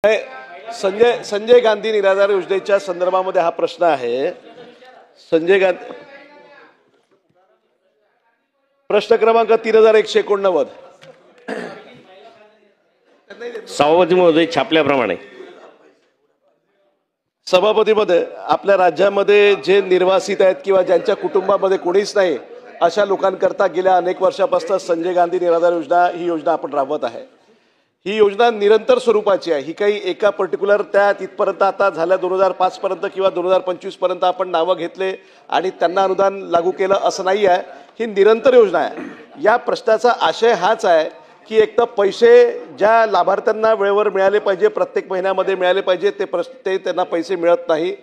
संजय गांधी निराधार योजनेच्या संदर्भामध्ये हा प्रश्न आहे। संजय गांधी प्रश्न क्रमांक 3189। सभापती महोदय छापल्याप्रमाणे सभापतीमध्ये आपल्या राज्यामध्ये जे निर्वासित आहेत किंवा ज्यांच्या कुटुंबामध्ये कोणीच नाही अशा लोकांकरता गेल्या अनेक वर्षापासून संजय गांधी निराधार योजना ही योजना आपण राबवत आहे। ही योजना निरंतर स्वरूपाची आहे। ही काही एका पर्टिक्युलर त्या तिथपर्यंत आता झाल्या 2005 पर्यंत किंवा 2025 पर्यंत आपण नावं घेतले आणि त्यांना अनुदान लागू केलं असं नाही आहे। ही निरंतर योजना आहे। या प्रश्नाचा आशय हाच आहे की एक तर पैसे ज्या लाभार्थ्यांना वेळेवर मिळाले पाहिजे, प्रत्येक महिन्यामध्ये मिळाले पाहिजे, ते त्यांना पैसे मिळत नाही।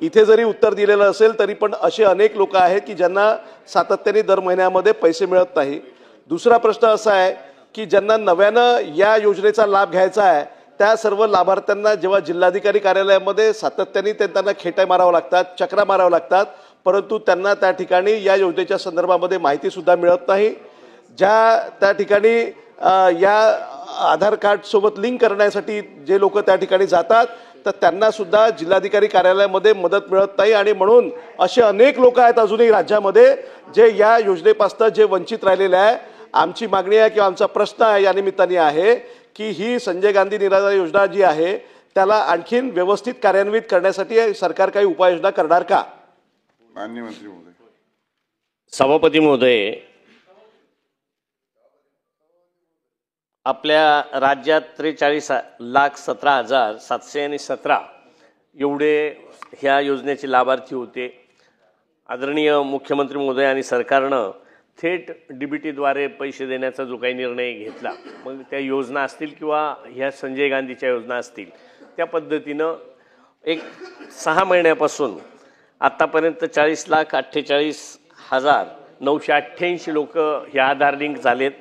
इथे जरी उत्तर दिलेलं असेल तरी पण असे अनेक लोक आहेत की ज्यांना सातत्याने दर महिन्यामध्ये पैसे मिळत नाही। दुसरा प्रश्न असा आहे की ज्यांना नव्यानं या योजनेचा लाभ घ्यायचा आहे त्या सर्व लाभार्थ्यांना जेव्हा जिल्हाधिकारी कार्यालयामध्ये सातत्याने त्यांना खेट्या मारावं लागतात, चक्रा मारावं लागतात, परंतु त्यांना त्या ठिकाणी या योजनेच्या संदर्भामध्ये माहिती सुद्धा मिळत नाही। ज्या त्या ठिकाणी या आधार कार्ड सोबत लिंक करण्यासाठी जे लोक त्या ठिकाणी जातात तर त्यांना सुद्धा जिल्हाधिकारी कार्यालयामध्ये मदत मिळत नाही आणि म्हणून असे अनेक लोक आहेत अजूनही राज्यामध्ये जे या योजनेपासून जे वंचित राहिलेले आहे। आमची मागणी आहे किंवा आमचा प्रश्न आहे या निमित्ताने आहे की ही संजय गांधी निराधार योजना जी आहे त्याला आणखीन व्यवस्थित कार्यान्वित करण्यासाठी सरकार काही उपाययोजना करणार का? माननीय मंत्री महोदय। सभापती महोदय, आपल्या राज्यात 43,17,717 एवढे ह्या योजनेचे लाभार्थी होते। आदरणीय मुख्यमंत्री महोदय आणि सरकारनं थेट डीबीटीद्वारे पैसे देण्याचा जो काही निर्णय घेतला, मग त्या योजना असतील किंवा ह्या संजय गांधीच्या योजना असतील, त्या पद्धतीनं एक 6 महिन्यापासून आत्तापर्यंत 40,48,988 लोक हे आधार लिंक झालेत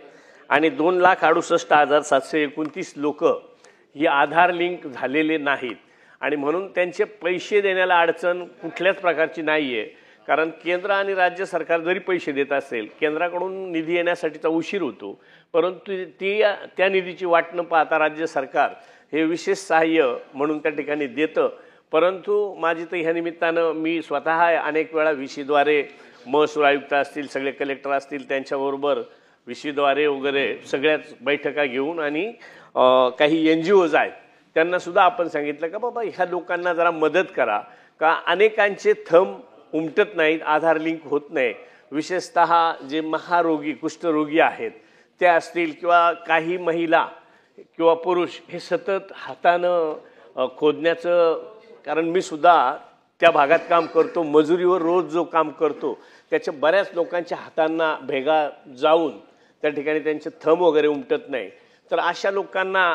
आणि 2,68,729 लोक ही आधार लिंक झालेले नाहीत आणि म्हणून त्यांचे पैसे देण्याला अडचण कुठल्याच प्रकारची नाही आहे। कारण केंद्र आणि राज्य सरकार जरी पैसे देत असेल, केंद्राकडून निधी येण्यासाठीचा उशीर होतो, परंतु त्या निधीची वाट न पाहता राज्य सरकार हे विशेष सहाय्य म्हणून त्या ठिकाणी देतं। परंतु माझी तर ह्या निमित्तानं मी स्वतः अनेक वेळा VC द्वारे महसूल आयुक्त असतील, सगळे कलेक्टर असतील, त्यांच्याबरोबर VC द्वारे वगैरे सगळ्याच बैठका घेऊन आणि काही NGOज आहेत त्यांनासुद्धा आपण सांगितलं का बाबा ह्या लोकांना जरा मदत करा, का अनेकांचे थंब उमटत नाहीत, आधार लिंक होत नाही। विशेषतः जे महारोगी कुष्ठरोगी आहेत ते असतील किंवा काही महिला किंवा पुरुष हे सतत हातानं खोदण्याचं, कारण मी सुद्धा त्या भागात काम करतो, मजुरीवर रोज जो काम करतो त्याच्या बऱ्याच लोकांच्या हातांना भेगा जाऊन त्या ठिकाणी त्यांचे थंब वगैरे उमटत नाही। तर अशा लोकांना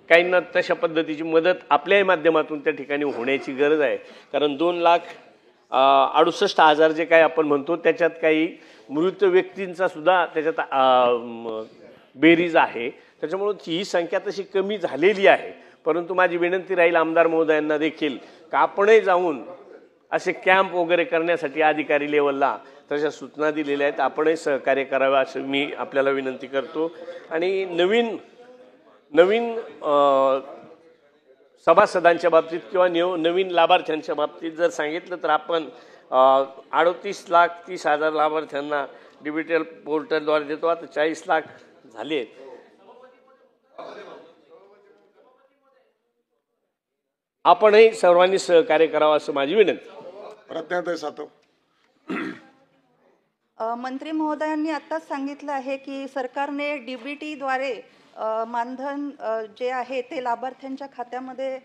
काहींना तशा पद्धतीची मदत आपल्याही माध्यमातून त्या ठिकाणी होण्याची गरज आहे। कारण 2,68,000 जे काही आपण म्हणतो त्याच्यात काही मृत व्यक्तींचा सुद्धा त्याच्यात बेरीज आहे, त्याच्यामुळे ही संख्या तशी कमी झालेली आहे। परंतु माझी विनंती राहील आमदार महोदयांना देखील का आपणही जाऊन असे कॅम्प वगैरे करण्यासाठी अधिकारी लेवलला तशा सूचना दिलेल्या आहेत, आपणही सहकार्य करावं असं मी आपल्याला विनंती करतो। आणि नवीन सभासदांच्या बाबतीत किंवा नवीन लाभार्थ्यांच्या बाबतीत जर सांगितलं तर आपण 38,30,000 लाभार्थ्यांना डिजिटल पोर्टलद्वारे देतो। आता 40 लाख झाले। आपणही सर्वांनी सहकार्य करावं असं माझी विनंती। मंत्री महोदयांनी आत्ताच सांगितलं आहे की सरकारने DBTद्वारे मानधन जे आहे ते लाभार्थ्यांच्या खात्यामध्ये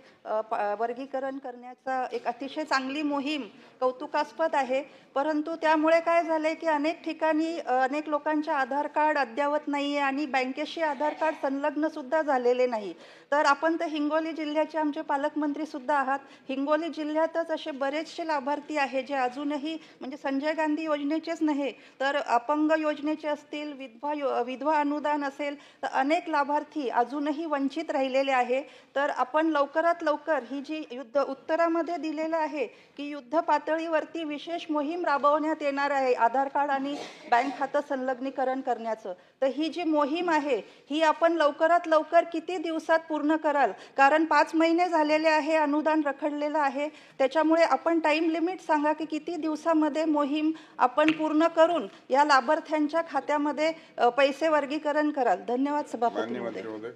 वर्गीकरण करण्याचा एक अतिशय चांगली मोहीम कौतुकास्पद आहे। परंतु त्यामुळे काय झाले की अनेक ठिकाणी अनेक लोकांचे आधार कार्ड अद्ययावत नाही आहे आणि बँकेशी आधार कार्ड संलग्न सुद्धा झालेले नाही। तर आपण तर हिंगोली जिल्ह्याचे आमचे पालकमंत्री सुद्धा आहात। हिंगोली जिल्ह्यातच असे बरेचसे लाभार्थी आहेत जे अजूनही म्हणजे संजय गांधी योजनेचेच नाही तर अपंग योजनेचे असतील, विधवा अनुदान असेल, तर अनेक लाभार्थी अजूनही वंचित राहिलेले आहे. तर आपण लवकरात लवकर ही जी उत्तरामध्ये दिलेलं आहे की युद्ध पातळीवरती विशेष मोहीम राबवण्यात येणार आहे आधार कार्ड आणि बँक खातं संलग्नीकरण करण्याचं. तर ही जी मोहीम आहे ही आपण लवकरात लवकर किती दिवसात पूर्ण कराल? कारण 5 महिने झालेले आहे, अनुदान रखडलेलं आहे. त्याच्यामुळे आपण टाइम लिमिट सांगा की किती दिवसामध्ये मोहीम आपण पूर्ण करून या लाभार्थ्यांच्या खात्यामध्ये पैसे वर्गीकरण कराल? धन्यवाद सभापती महोदय.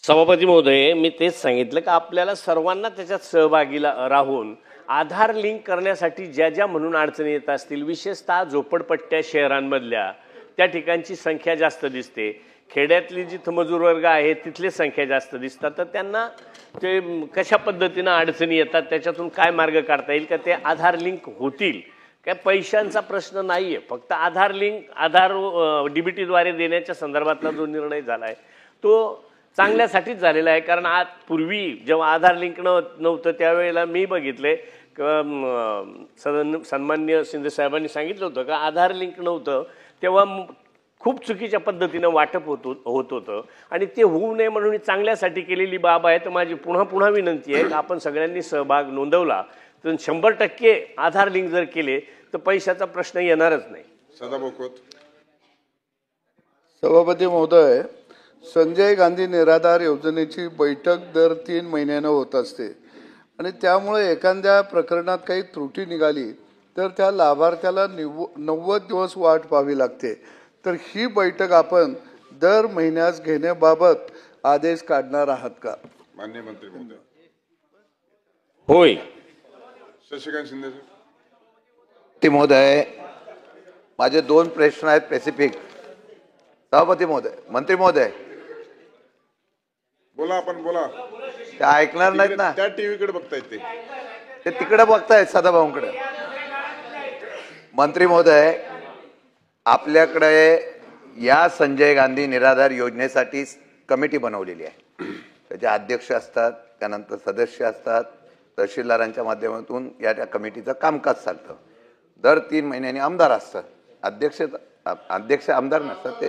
सभापती महोदय, मी तेच सांगितलं की आपल्याला सर्वांना त्याच्यात सहभागीला राहून आधार लिंक करण्यासाठी ज्या ज्या म्हणून अडचणी येत असतील, विशेषतः झोपडपट्ट्या शहरांमधल्या त्या ठिकाणची संख्या जास्त दिसते, खेड्यातली जिथं मजूर वर्ग आहे तिथली संख्या जास्त दिसतात, तर त्यांना ते कशा पद्धतीनं अडचणी येतात, त्याच्यातून काय मार्ग काढता येईल का ते आधार लिंक होतील. काय पैशांचा प्रश्न नाही आहे, फक्त आधार लिंक DBTद्वारे देण्याच्या संदर्भातला जो निर्णय झाला आहे तो चांगल्यासाठीच झालेला आहे. कारण आज पूर्वी जेव्हा आधार लिंक नव्हतं त्यावेळेला मी बघितले सन्माननीय शिंदे साहेबांनी सांगितलं होतं का आधार लिंक नव्हतं तेव्हा खूप चुकीच्या पद्धतीनं वाटप होत होतं आणि ते होऊ नये म्हणून चांगल्यासाठी केलेली बाब आहे. तर माझी पुन्हा विनंती आहे की आपण सगळ्यांनी सहभाग नोंदवला तर 100% आधार लिंक जर केले तर पैशाचा प्रश्न येणारच नाही. सदाभाऊ खोत. सभापती महोदय, संजय गांधी निराधार योजनेची बैठक दर 3 महिन्यानं होत असते आणि त्यामुळे एखाद्या प्रकरणात काही त्रुटी निघाली तर त्या लाभार्थ्याला 90 दिवस वाट पाहावी लागते. तर ही बैठक आपण दर महिन्यास घेण्याबाबत आदेश काढणार आहात का? माननीय मंत्री महोदय. होय. शशिकांत शिंदे. महोदय, माझे 2 प्रश्न आहेत स्पेसिफिक. सभापती महोदय, मंत्री महोदय बोला, आपण बोला. ते ऐकणार नाहीत ना, त्या टीव्हीकडे बघतायत ते तिकडे बघतायत सदाभाऊंकडे. मंत्री महोदय, आपल्याकडे या संजय गांधी निराधार योजनेसाठी कमिटी बनवलेली आहे. त्याचे अध्यक्ष असतात, त्यानंतर सदस्य असतात, तहसीलदारांच्या माध्यमातून या कमिटीचं कामकाज चालतं. दर 3 महिन्यांनी आमदार असतात. अध्यक्ष आमदार नसतात ते.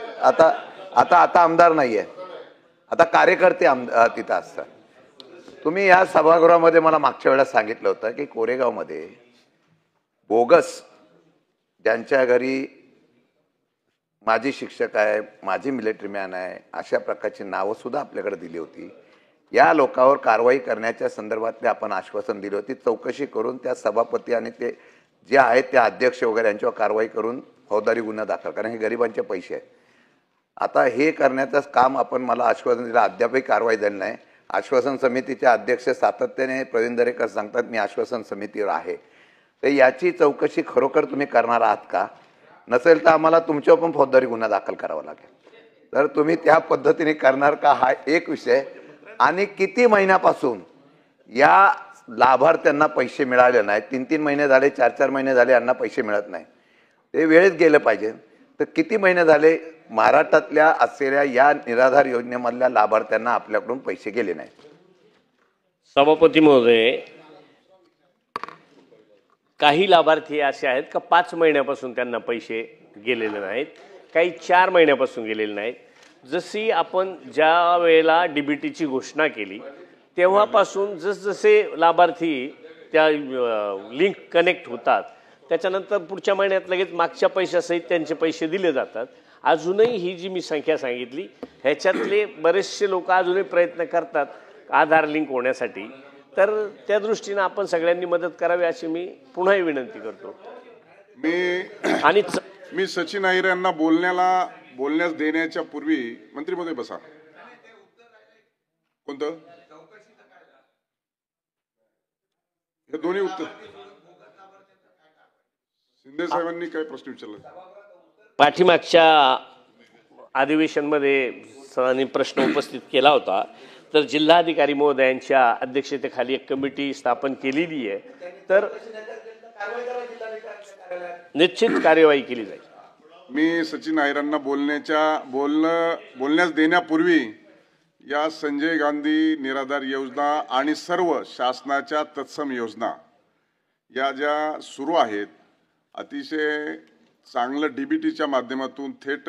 आता आमदार नाही आहे, आता कार्यकर्ते तिथं असतात. तुम्ही या सभागृहामध्ये मला मागच्या वेळेला सांगितलं होतं की कोरेगावमध्ये बोगस ज्यांच्या घरी माजी शिक्षक आहे, माजी मिलिटरी मॅन आहे, अशा प्रकारची नावं सुद्धा आपल्याकडे दिली होती. या लोकांवर कारवाई करण्याच्या संदर्भातले आपण आश्वासन दिली होती. चौकशी करून त्या सभापती आणि ते जे आहेत त्या अध्यक्ष वगैरे यांच्यावर कारवाई करून फौजदारी गुन्हा दाखल, कारण हे गरिबांचे पैसे आहेत. आता हे करण्याचं काम आपण मला आश्वासन दिलं, अद्यापही कारवाई झाली नाही. आश्वासन समितीचे अध्यक्ष सातत्याने प्रवीण दरेकर सांगतात मी आश्वासन समितीवर आहे. तर याची चौकशी खरोखर तुम्ही करणार आहात का? नसेल तर आम्हाला तुमच्यावर पण फौजदारी गुन्हा दाखल करावा लागेल. तर तुम्ही त्या पद्धतीने करणार का हा एक विषय. आणि किती महिन्यापासून या लाभार्थ्यांना पैसे मिळाले नाही? 3-3 महिने झाले, 4-4 महिने झाले यांना पैसे मिळत नाही. ते वेळेत गेलं पाहिजे. तर किती महिने झाले महाराष्ट्रातल्या असलेल्या या निराधार योजनेमधल्या लाभार्थ्यांना आपल्याकडून पैसे गेले नाहीत? सभापती महोदय, काही लाभार्थी असे आहेत का 5 महिन्यापासून त्यांना पैसे गेलेले नाहीत, काही 4 महिन्यापासून गेलेले नाहीत. जशी आपण ज्या वेळेला DBTची घोषणा केली तेव्हापासून जसजसे लाभार्थी त्या लिंक कनेक्ट होतात त्याच्यानंतर पुढच्या महिन्यात लगेच मागच्या पैशासहित त्यांचे पैसे दिले जातात. अजूनही ही जी मी संख्या सांगितली ह्याच्यातले बरेचसे लोक अजूनही प्रयत्न करतात आधार लिंक होण्यासाठी. तर त्या दृष्टीने आपण सगळ्यांनी मदत करावी अशी मी पुन्हा विनंती करतो. मी सचिन अहिर यांना बोलण्यास देण्याच्या पूर्वी मंत्री महोदय बसा. कोणतं हे दोन्ही उत्तर शिंदे साहेबांनी काय प्रश्न विचारला? पाठीमागच्या अधिवेशनमध्ये सरांनी प्रश्न उपस्थित केला होता. तर जिल्हाधिकारी महोदयांच्या अध्यक्षतेखाली एक कमिटी स्थापन केलेली आहे. तर निश्चित कार्यवाही केली जाईल. मी सचिन अहिरांना बोलण्यास देण्यापूर्वी या संजय गांधी निराधार योजना आणि सर्व शासनाच्या तत्सम योजना या ज्या सुरू आहेत, अतिशय चांगलं DBTच्या माध्यमातून थेट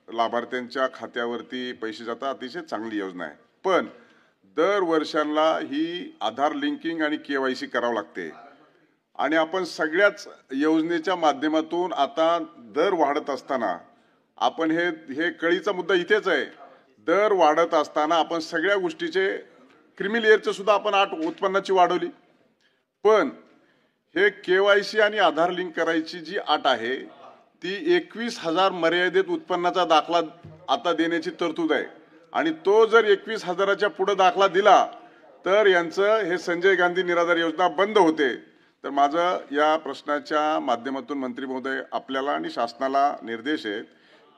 लाभार्थ्यांच्या खात्यावरती पैसे जातात, अतिशय चांगली योजना आहे. पण दर वर्षांना ही आधार लिंकिंग आणि KYC करावं लागते आणि आपण सगळ्याच योजनेच्या माध्यमातून आता दर वाढत असताना आपण हे कळीचा मुद्दा इथेच आहे. दर वाढत असताना आपण सगळ्या गोष्टीचे क्रिमी लेअरचं सुद्धा आपण 8 उत्पन्नाची वाढवली. पण हे KYC आणि आधार लिंक करायची जी अट आहे ती 21,000 मर्यादित उत्पन्नाचा दाखला आता देण्याची तरतूद आहे आणि तो जर 21,000च्या पुढे दाखला दिला तर यांचं हे संजय गांधी निराधार योजना बंद होते. तर माझं या प्रश्नाच्या माध्यमातून मंत्री महोदय आपल्याला आणि शासनाला निर्देश आहेत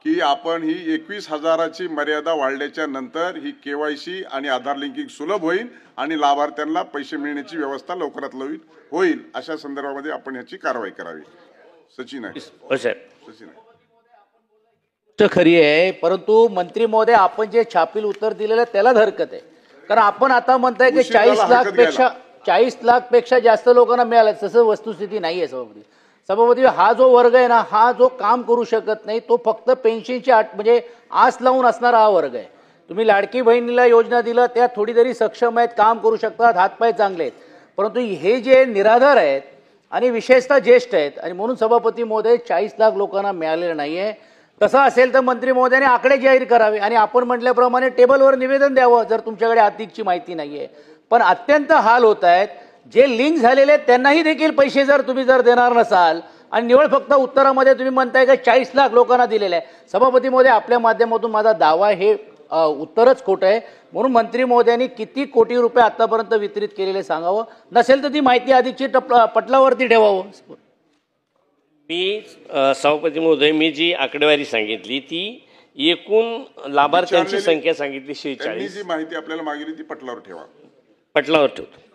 की आपण ही 21,000ची मर्यादा वाढल्याच्या नंतर ही KYC आणि आधार लिंकिंग सुलभ होईल आणि लाभार्थ्यांना पैसे मिळण्याची व्यवस्था लवकरात लवकर होईल. अशा संदर्भामध्ये आपण याची कारवाई करावी. सचिन आहे. सचिन आहे. खरी आहे, परंतु मंत्री महोदय आपण जे छापील उत्तर दिलेलं त्याला हरकत आहे. कारण आपण आता म्हणताय की 40 लाख पेक्षा जास्त लोकांना मिळालं, तसं वस्तुस्थिती नाही आहे सभापती. सभापती, हा जो वर्ग आहे ना, हा जो काम करू शकत नाही, तो फक्त पेन्शनची म्हणजे आस लावून असणारा हा वर्ग आहे. तुम्ही लाडकी बहिणीला योजना दिलं, त्या थोडी तरी सक्षम आहेत, काम करू शकतात, हातपाय चांगले आहेत. परंतु हे जे निराधार आहेत आणि विशेषतः ज्येष्ठ आहेत आणि म्हणून सभापती महोदय 40 लाख लोकांना मिळालेलं नाहीये. तसं असेल तर मंत्री महोदयाने आकडे जाहीर करावे आणि आपण म्हटल्याप्रमाणे टेबलवर निवेदन द्यावं जर तुमच्याकडे आर्थिकची माहिती नाहीये. पण अत्यंत हाल होत आहेत. जे लिंक झालेले आहेत त्यांनाही देखील पैसे जर तुम्ही देणार नसाल आणि निवळ फक्त उत्तरामध्ये तुम्ही म्हणताय की 40 लाख लोकांना दिलेले आहे. सभापती महोदय, आपल्या माध्यमातून माझा दावा हे उत्तरच खोटं आहे. म्हणून मंत्री महोदयांनी किती कोटी रुपये आतापर्यंत वितरित केलेले सांगावं, नसेल तर ती माहिती अधिकची पटलावरती ठेवावं. मी सभापती महोदय, मी जी आकडेवारी सांगितली ती एकूण लाभार्थ्यांची संख्या सांगितली 46. जी माहिती आपल्याला मागितली ती पटलावर ठेवा. पटलावर ठेवतो.